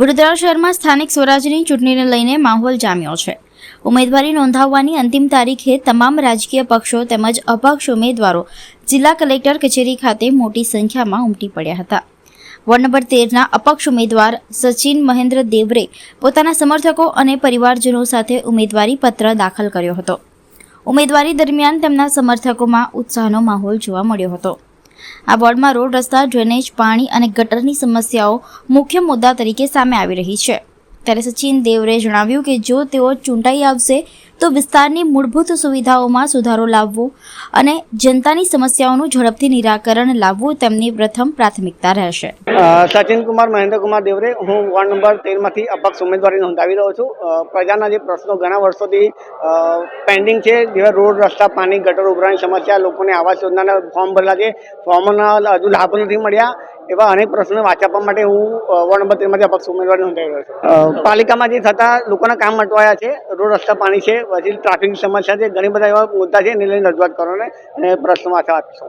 વડોદરા શહેરમાં સ્થાનિક સ્વરાજની ચૂંટણીને લઈને માહોલ જામ્યો છે। ઉમેદવારી નોંધાવવાની અંતિમ તારીખે તમામ રાજકીય પક્ષો તેમજ અપક્ષ ઉમેદવારો જિલ્લા કલેક્ટર કચેરી ખાતે મોટી સંખ્યામાં ઉમટી પડ્યા હતા। વોર્ડ નંબર 13ના અપક્ષ ઉમેદવાર સચિન મહેન્દ્ર દેવરે પોતાના સમર્થકો અને પરિવારજનો સાથે ઉમેદવારી પત્ર દાખલ કર્યો હતો। ઉમેદવારી દરમિયાન તેમના સમર્થકોમાં ઉત્સાહનો માહોલ જોવા મળ્યો હતો। આ વોર્ડમાં રોડ, રસ્તા, ડ્રેનેજ, પાણી અને ગટરની સમસ્યાઓ મુખ્ય મુદ્દા તરીકે સામે આવી રહી છે। ત્યારે સચિન દેવરે જણાવ્યું કે જો તેઓ ચૂંટાઈ આવશે તો વિસ્તારની મૂળભૂત સુવિધાઓમાં સુધારો લાવવો અને જનતાની સમસ્યાઓનું ઝડપથી નિરાકરણ લાવવું તેમની પ્રથમ પ્રાથમિકતા રહેશે। સચિન કુમાર મહેન્દ્ર કુમાર દેવરે, હું વોર્ડ નંબર 13માંથી અપક્ષ ઉમેદવારી નોંધાવી રહ્યો છું। પ્રજાના જે પ્રશ્નો ઘણા વર્ષોથી પેન્ડિંગ છે, જેવા રોડ, રસ્તા, પાણી, ગટર ઉભરાની સમસ્યા, લોકોને આવાસ યોજનાના ફોર્મ ભરેલા છે, ફોર્મના હજુ લાભ નથી મળ્યા, એવા અનેક પ્રશ્નો વાંચવા માટે હું વોર્ડ નંબર 13માંથી અપક્ષ ઉમેદવારી નોંધાવી રહ્યો છું। પાલિકામાં જે થતા લોકોના કામ અટવાયા છે, રોડ, રસ્તા, પાણી છે, પછી ટ્રાફિકની સમસ્યા છે, ઘણી બધા એવા મુદ્દા છે, એને લઈને રજૂઆત કરવાને અને પ્રશ્નો વાંચવા આપીશું।